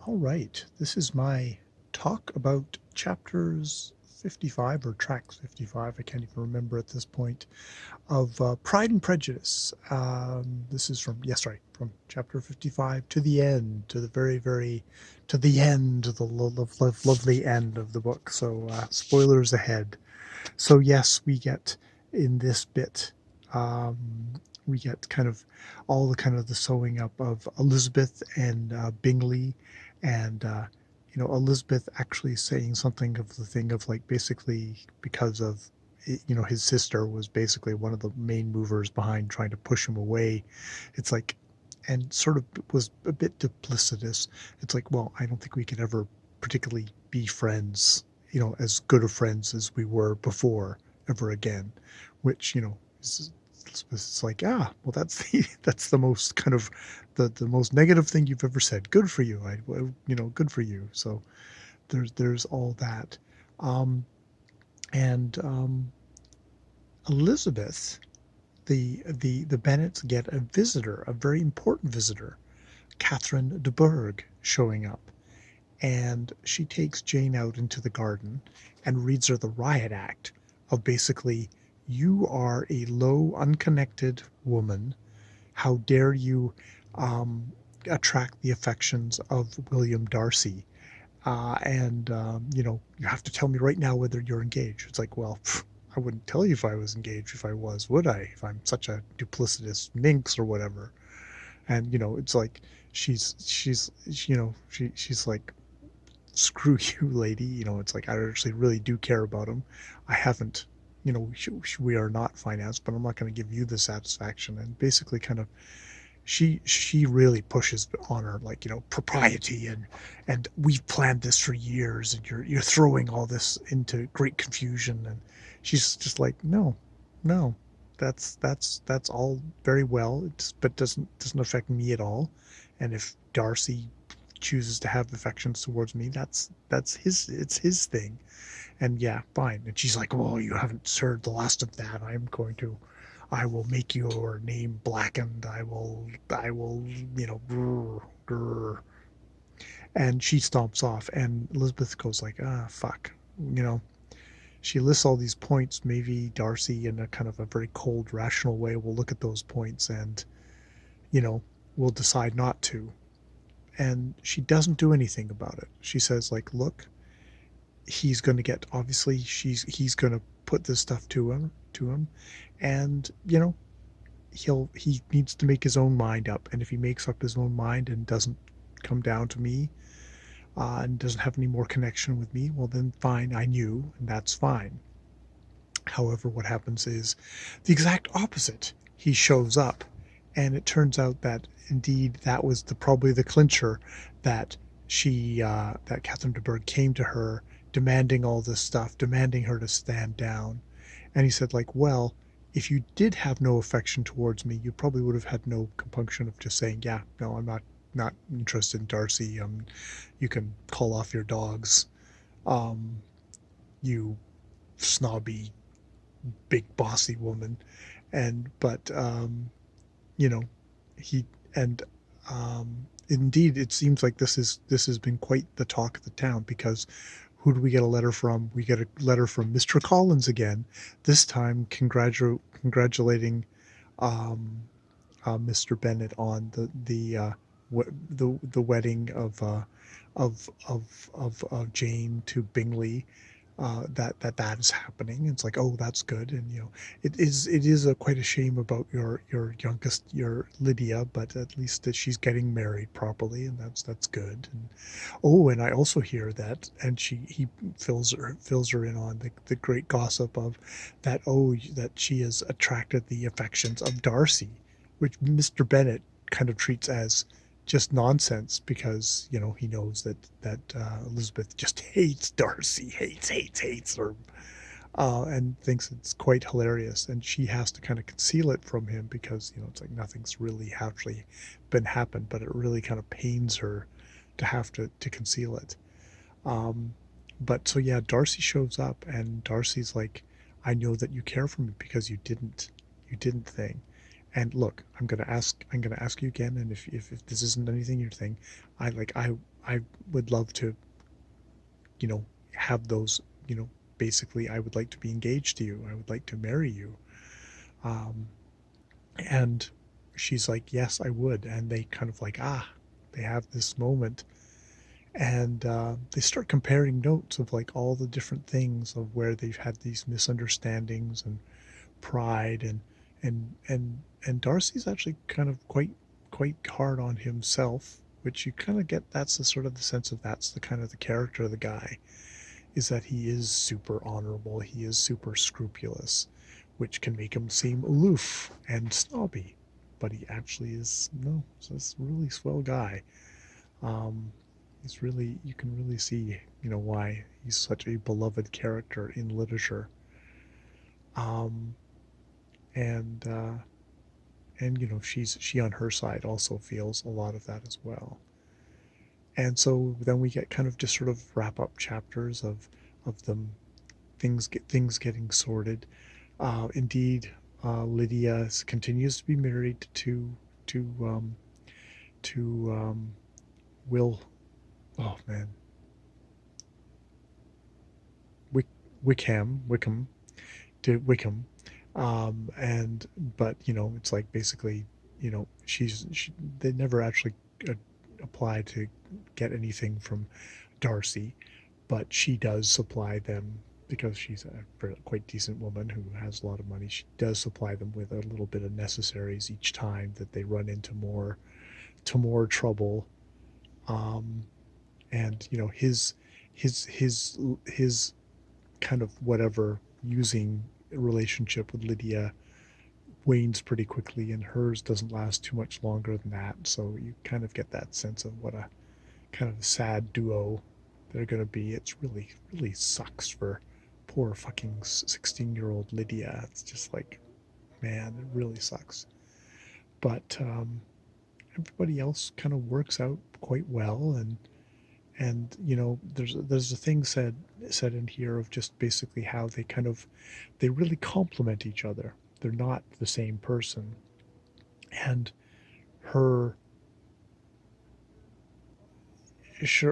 All right, this is my talk about chapters 55 or tracks 55, I can't even remember at this point, of Pride and Prejudice. This is from chapter 55 to the end, to the to the end, the lovely end of the book. So, spoilers ahead. So, yes, we get in this bit, um, we get kind of all the kind of the sewing up of Elizabeth and Bingley, and Elizabeth actually saying something of the thing of like basically because of his sister was basically one of the main movers behind trying to push him away. It's like, and sort of was a bit duplicitous. It's like, well, I don't think we could ever particularly be friends, as good of friends as we were before ever again, which, it's like, well, that's that's the most kind of the most negative thing you've ever said. Good for you. Good for you. So there's all that. Um, and Elizabeth, the Bennets get a visitor, a very important visitor, Catherine de Bourgh, showing up, and she takes Jane out into the garden and reads her the riot act of basically, you are a low, unconnected woman. How dare you attract the affections of William Darcy? You have to tell me right now whether you're engaged. It's like, well, I wouldn't tell you if I was engaged if I was, would I? If I'm such a duplicitous minx or whatever. And, it's like, she's like, screw you, lady. It's like, I actually really do care about him. I haven't, we are not financed, but I'm not going to give you the satisfaction. And basically kind of, she really pushes on her, like, propriety, and we've planned this for years, and you're throwing all this into great confusion. And she's just like, no, no, that's all very well, but doesn't affect me at all. And if Darcy chooses to have affections towards me, that's his thing. And yeah, fine. And she's like, well, you haven't heard the last of that. I will make your name blackened. I will, grr, grr. And she stomps off. And Elizabeth goes like, fuck. You know, she lists all these points. Maybe Darcy, in a kind of a very cold, rational way, will look at those points and, you know, will decide not to. And she doesn't do anything about it. She says like, look, he's going to get, obviously he's going to put this stuff to him, and he needs to make his own mind up. And if he makes up his own mind and doesn't come down to me, and doesn't have any more connection with me, well, then fine, I knew, and that's fine. However, what happens is the exact opposite. He shows up, and it turns out that indeed that was probably the clincher, that that Catherine de Bourgh came to her demanding all this stuff, demanding her to stand down. And he said, like, well, if you did have no affection towards me, you probably would have had no compunction of just saying, yeah, no, I'm not interested in Darcy. You can call off your dogs. Um, you snobby, big, bossy woman. And but you know, he and indeed, it seems like this has been quite the talk of the town, because who do we get a letter from? We get a letter from Mr. Collins again, this time congratulating Mr. Bennet on the wedding of Jane to Bingley. That is happening. It's like, oh, that's good. And it is quite a shame about your youngest, your Lydia, but at least that she's getting married properly, and that's good. And oh, and I also hear that, and he fills her in on the great gossip of that, oh, that she has attracted the affections of Darcy, which Mr. Bennet kind of treats as just nonsense, because he knows that Elizabeth just hates Darcy, hates her, and thinks it's quite hilarious, and she has to kind of conceal it from him, because it's like nothing's really actually been happened, but it really kind of pains her to have to conceal it. um, but so yeah, Darcy shows up, and Darcy's like, I know that you care for me because you didn't thing. And look, I'm gonna ask you again, and if this isn't anything you're saying, I would love to, you know, have those, you know, basically, I would like to be engaged to you. I would like to marry you. Um, and she's like, yes, I would. And they kind of like, they have this moment. And they start comparing notes of like all the different things of where they've had these misunderstandings and pride and Darcy's actually kind of quite hard on himself, which you kind of get. That's the sort of the sense of that's the kind of the character of the guy, is that he is super honorable, he is super scrupulous, which can make him seem aloof and snobby, but he actually is no, he's this really swell guy. Um, he's really, you can really see, you know, why he's such a beloved character in literature. Um, and you know, she on her side also feels a lot of that as well. And so then we get kind of just sort of wrap up chapters of them, things getting sorted. Indeed, Lydia continues to be married to um, to Will. Oh man, Wick, Wickham to Wickham, and but you know it's like basically, you know, they never actually uh, apply to get anything from Darcy, but she does supply them because she's a quite decent woman who has a lot of money. She does supply them with a little bit of necessaries each time that they run into more trouble. Um, and you know his kind of whatever using relationship with Lydia wanes pretty quickly, and hers doesn't last too much longer than that. So you kind of get that sense of what a kind of sad duo they're going to be. It's really sucks for poor fucking 16-year-old Lydia. It's just like, man, it really sucks. But everybody else kind of works out quite well, and you know there's a thing said in here of just basically how they really complement each other. They're not the same person, and her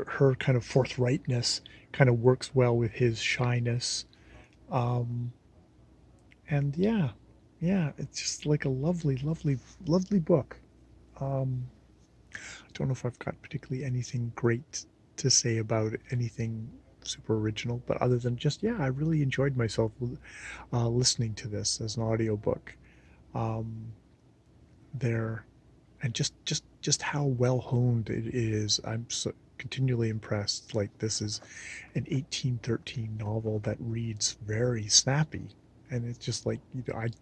her kind of forthrightness kind of works well with his shyness. um and yeah, it's just like a lovely book. I don't know if I've got particularly anything great to say about it, anything super original, but other than just, yeah, I really enjoyed myself listening to this as an audiobook. Um, there and just how well honed it is. I'm so continually impressed. Like this is an 1813 novel that reads very snappy, and it's just like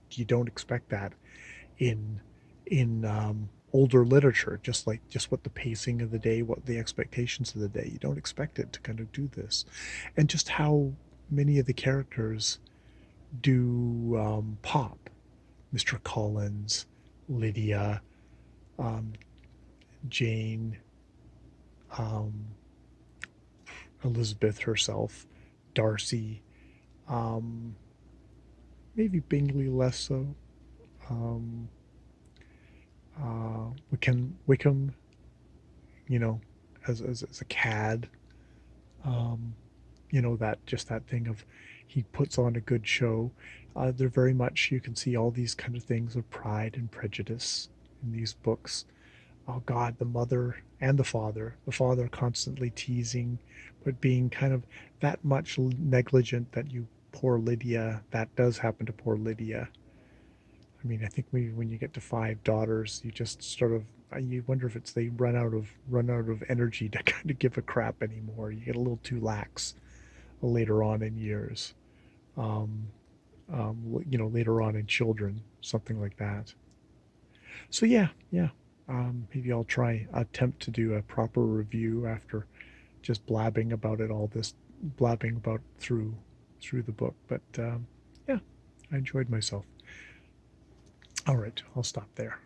you don't expect that in older literature. Just like just what the pacing of the day, what the expectations of the day. You don't expect it to kind of do this, and just how many of the characters do pop. Mr. Collins, Lydia, um, Jane, um, Elizabeth herself, Darcy, um, maybe Bingley less so. Um, Wickham, you know, as a cad, um, you know, that just that thing of he puts on a good show. They're very much, you can see all these kind of things of pride and prejudice in these books. Oh God, the mother and the father constantly teasing, but being kind of that much negligent that you poor Lydia, that does happen to poor Lydia. I mean, I think when you get to five daughters, you just sort of you wonder if it's they run out of energy to kind of give a crap anymore. You get a little too lax later on in years. Um, you know, later on in children, something like that. So yeah. Maybe I'll try attempt to do a proper review after just blabbing about it all this blabbing about through the book. But yeah, I enjoyed myself. All right, I'll stop there.